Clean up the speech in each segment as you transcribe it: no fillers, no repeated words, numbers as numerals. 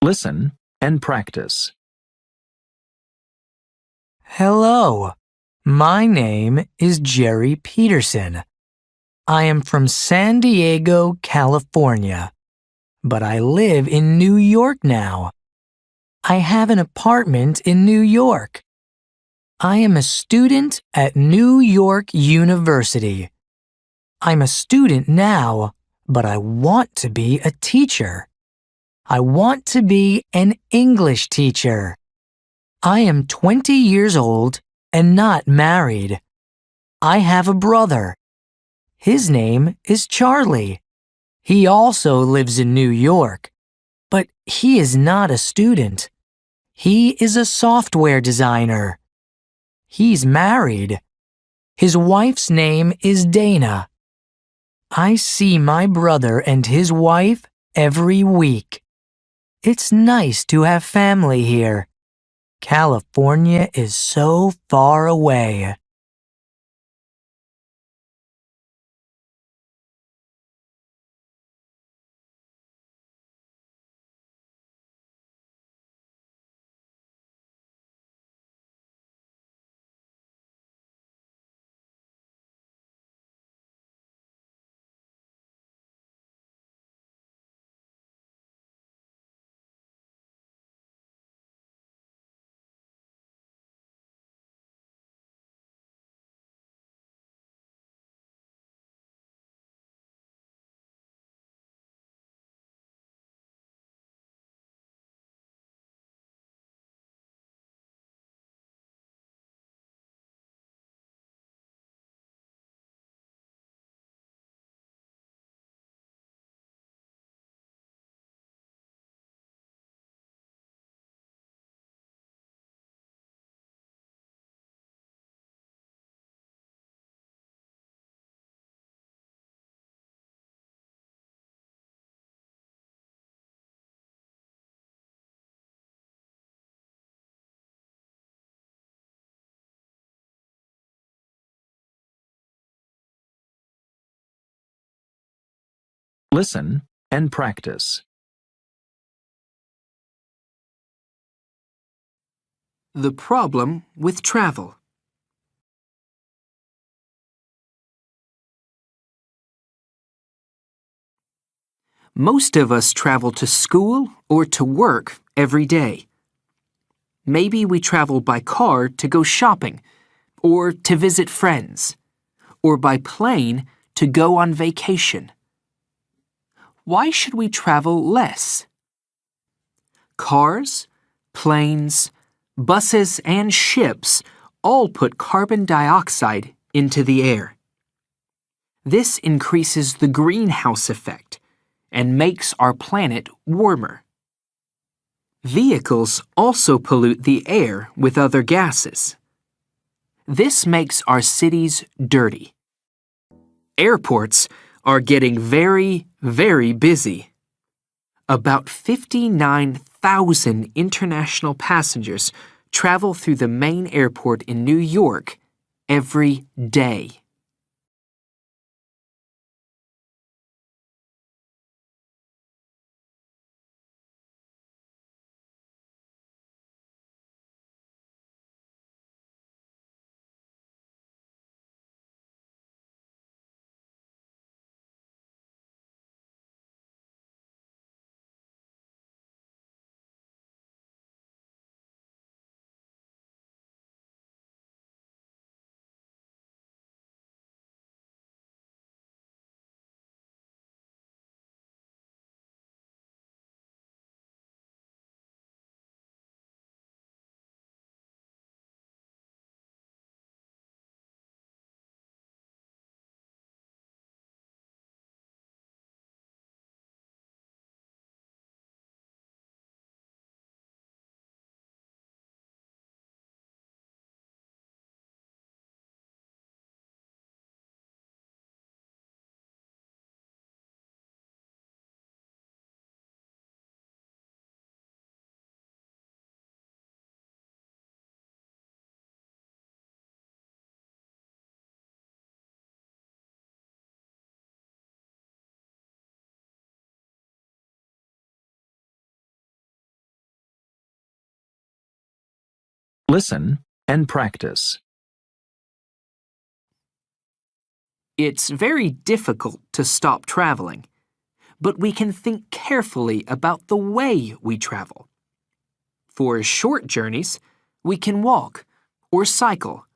Listen and practice. Hello, my name is Jerry Peterson. I am from San Diego, California, but I live in New York now. I have an apartment in New York. I am a student at New York University. I'm a student now, but I want to be a teacher. I want to be an English teacher. I am 20 years old and not married. I have a brother. His name is Charlie. He also lives in New York, but he is not a student. He is a software designer. He's married. His wife's name is Dana. I see my brother and his wife every week. It's nice to have family here. California is so far away. Listen and practice. The problem with travel. Most of us travel to school or to work every day. Maybe we travel by car to go shopping, or to visit friends, or by plane to go on vacation. Why should we travel less? Cars, planes, buses, and ships all put carbon dioxide into the air. This increases the greenhouse effect and makes our planet warmer. Vehicles also pollute the air with other gases. This makes our cities dirty. Airports are getting very, very busy. About 59,000 international passengers travel through the main airport in New York every day. Listen and practice. It's very difficult to stop traveling, but we can think carefully about the way we travel. For short journeys, we can walk or cycle.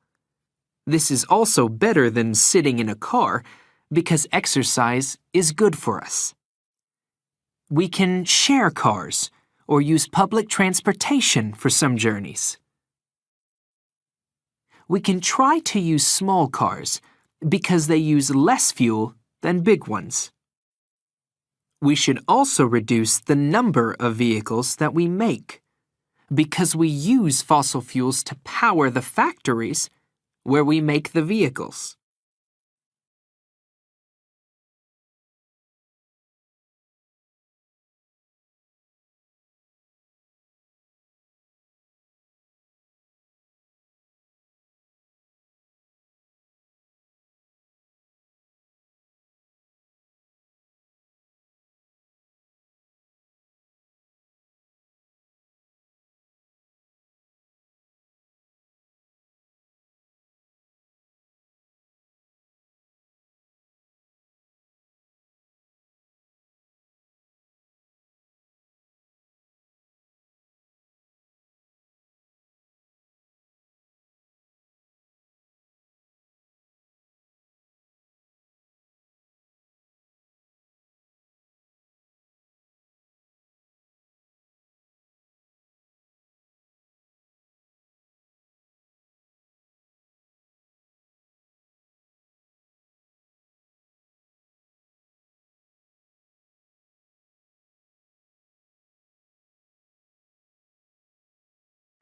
This is also better than sitting in a car because exercise is good for us. We can share cars or use public transportation for some journeys. We can try to use small cars because they use less fuel than big ones. We should also reduce the number of vehicles that we make because we use fossil fuels to power the factories where we make the vehicles.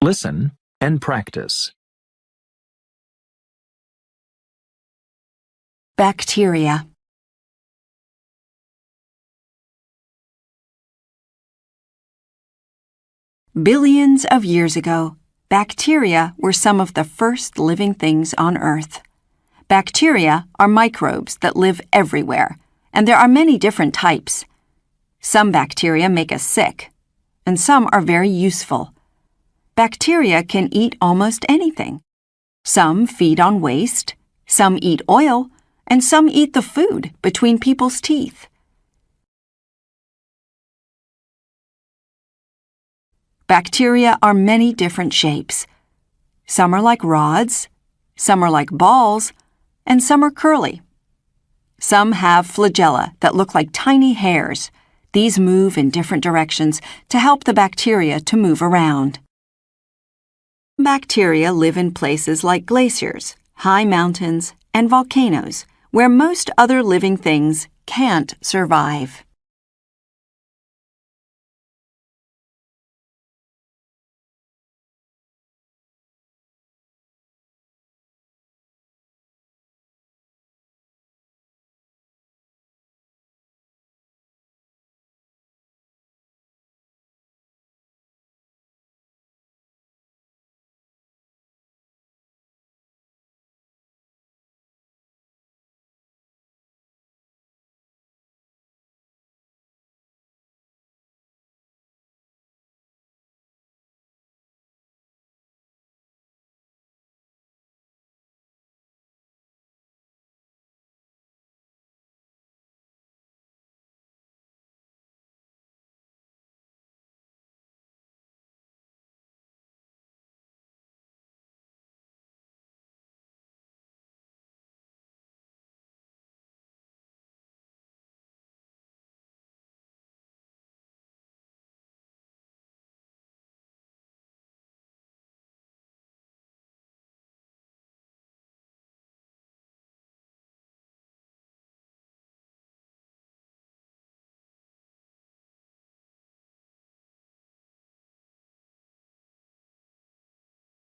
Listen and practice. Bacteria. Billions of years ago, bacteria were some of the first living things on Earth. Bacteria are microbes that live everywhere, and there are many different types. Some bacteria make us sick, and some are very useful. Bacteria can eat almost anything. Some feed on waste, some eat oil, and some eat the food between people's teeth. Bacteria are many different shapes. Some are like rods, some are like balls, and some are curly. Some have flagella that look like tiny hairs. These move in different directions to help the bacteria to move around. Bacteria live in places like glaciers, high mountains, and volcanoes, where most other living things can't survive.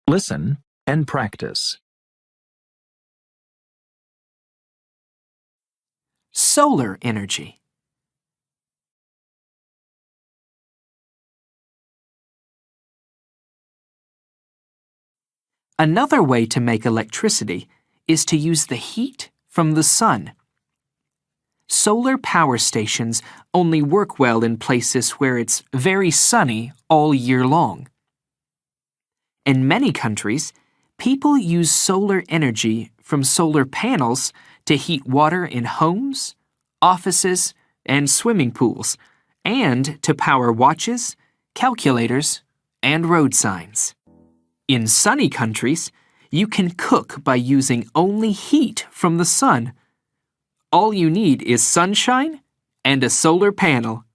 Listen and practice. Solar energy. Another way to make electricity is to use the heat from the sun. Solar power stations only work well in places where it's very sunny all year long. In many countries, people use solar energy from solar panels to heat water in homes, offices, and swimming pools, and to power watches, calculators, and road signs. In sunny countries, you can cook by using only heat from the sun. All you need is sunshine and a solar panel.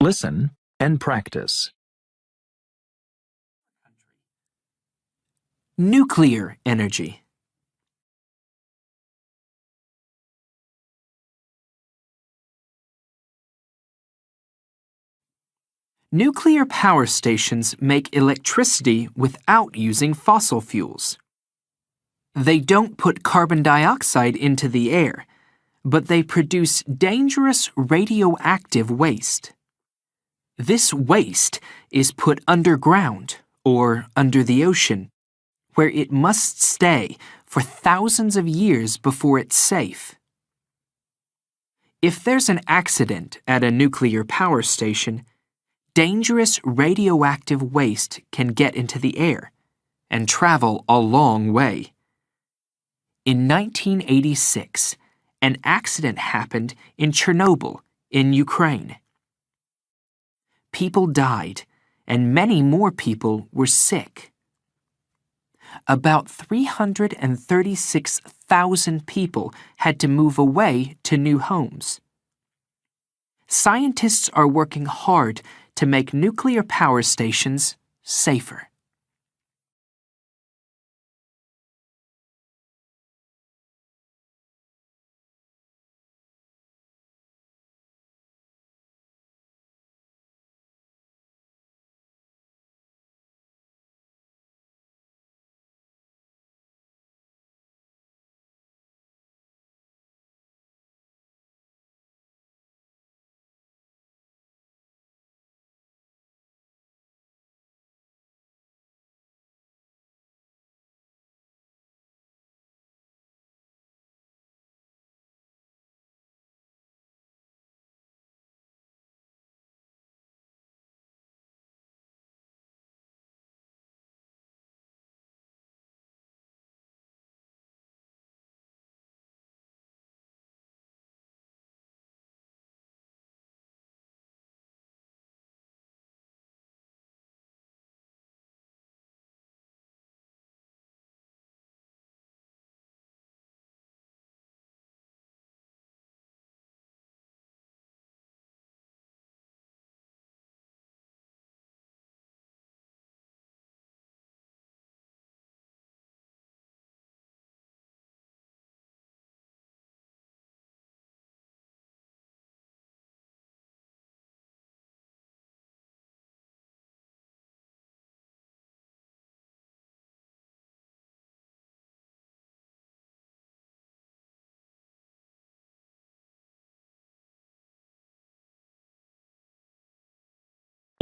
Listen and practice. Nuclear energy. Nuclear power stations make electricity without using fossil fuels. They don't put carbon dioxide into the air, but they produce dangerous radioactive waste. This waste is put underground or under the ocean, where it must stay for thousands of years before it's safe. If there's an accident at a nuclear power station, dangerous radioactive waste can get into the air and travel a long way. In 1986, an accident happened in Chernobyl, in Ukraine. People died, and many more people were sick. About 336,000 people had to move away to new homes. Scientists are working hard to make nuclear power stations safer.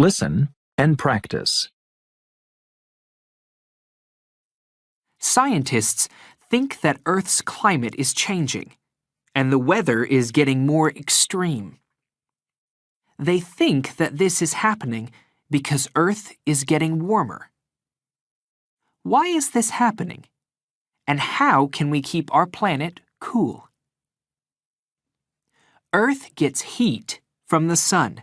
Listen and practice. Scientists think that Earth's climate is changing, and the weather is getting more extreme. They think that this is happening Because Earth is getting warmer. Why is this happening? And how can we keep our planet cool? Earth gets heat from the sun.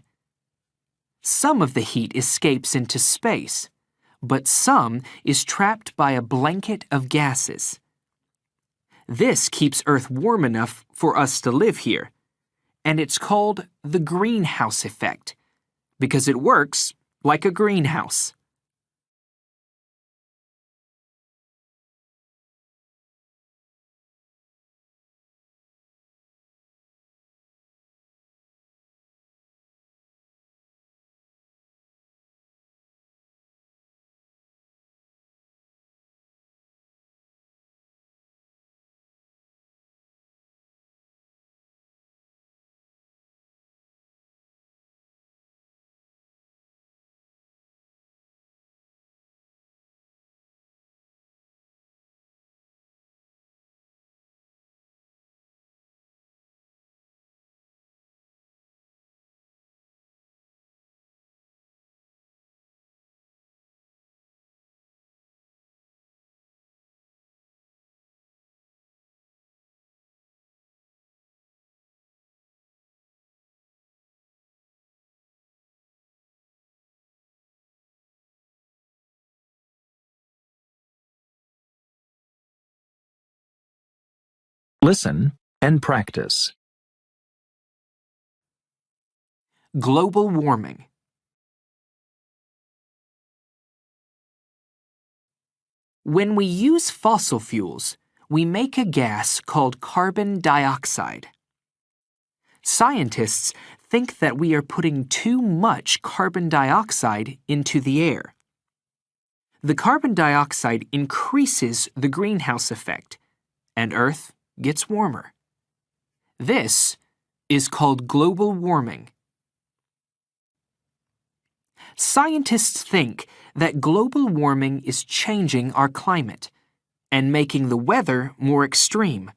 Some of the heat escapes into space, but some is trapped by a blanket of gases. This keeps Earth warm enough for us to live here, and it's called the greenhouse effect, because it works like a greenhouse. Listen and practice. Global warming. When we use fossil fuels, we make a gas called carbon dioxide. Scientists think that we are putting too much carbon dioxide into the air. The carbon dioxide increases the greenhouse effect, and Earth gets warmer. This is called global warming. Scientists think that global warming is changing our climate and making the weather more extreme.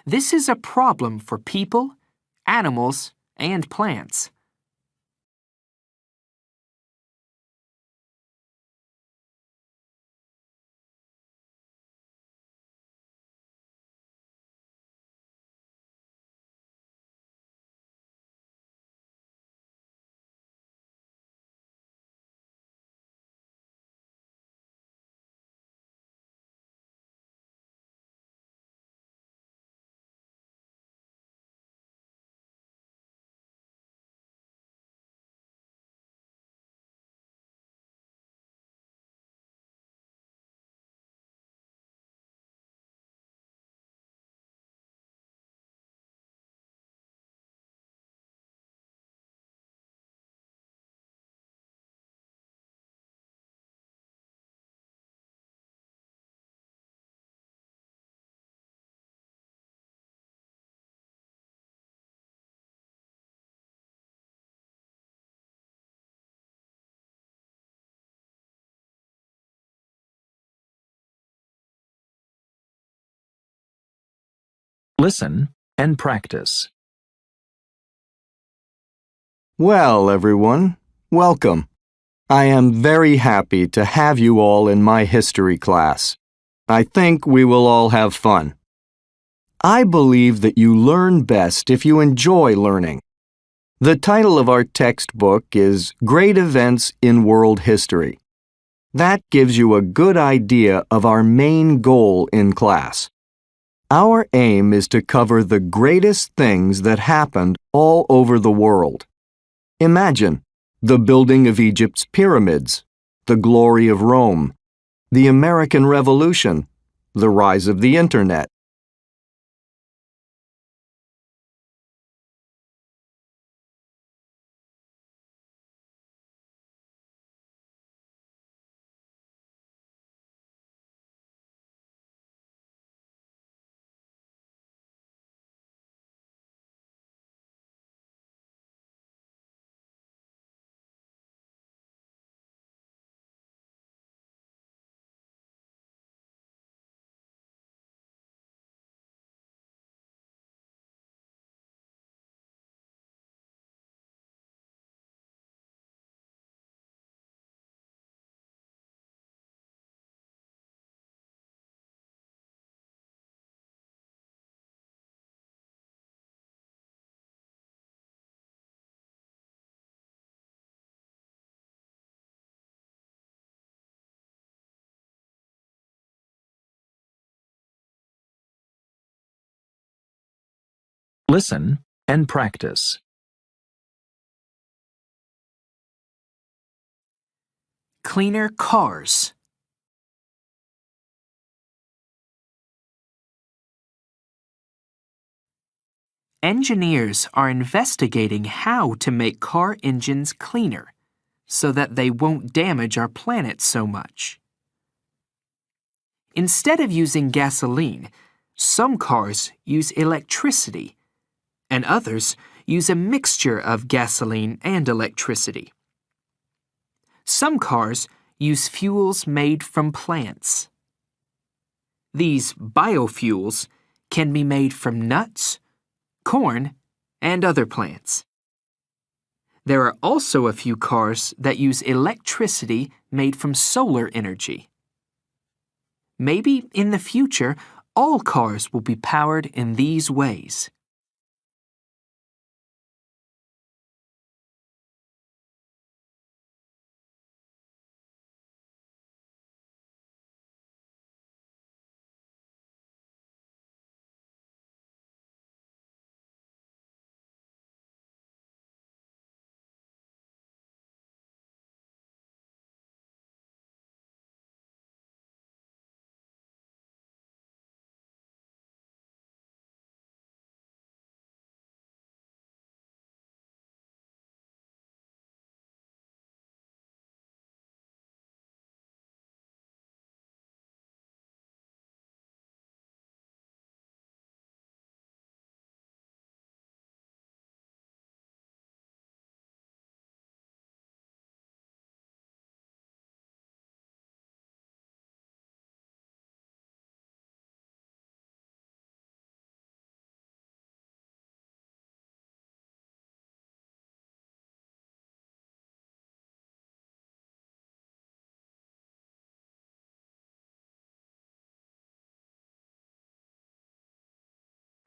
This is a problem for people, animals, and plants. Listen and practice. Well, everyone, welcome. I am very happy to have you all in my history class. I think we will all have fun. I believe that you learn best if you enjoy learning. The title of our textbook is Great Events in World History. That gives you a good idea of our main goal in class. Our aim is to cover the greatest things that happened all over the world. Imagine the building of Egypt's pyramids, the glory of Rome, the American Revolution, the rise of the Internet, Listen and practice. Cleaner cars. Engineers are investigating how to make car engines cleaner so that they won't damage our planet so much. Instead of using gasoline, some cars use electricity, and others use a mixture of gasoline and electricity. Some cars use fuels made from plants. These biofuels can be made from nuts, corn, and other plants. There are also a few cars that use electricity made from solar energy. Maybe in the future, all cars will be powered in these ways.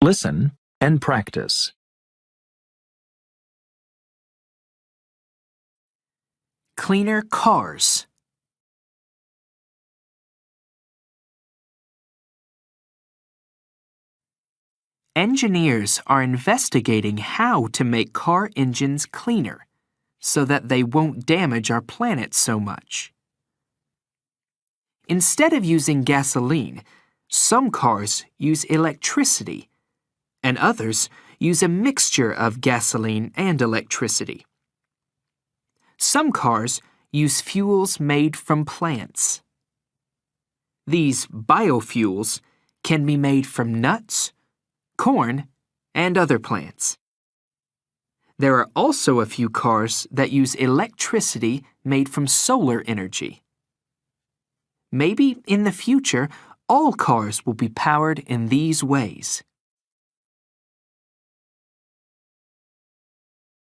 Listen and practice. Cleaner cars. Engineers are investigating how to make car engines cleaner so that they won't damage our planet so much. Instead of using gasoline, some cars use electricity, and others use a mixture of gasoline and electricity. Some cars use fuels made from plants. These biofuels can be made from nuts, corn, and other plants. There are also a few cars that use electricity made from solar energy. Maybe in the future, all cars will be powered in these ways.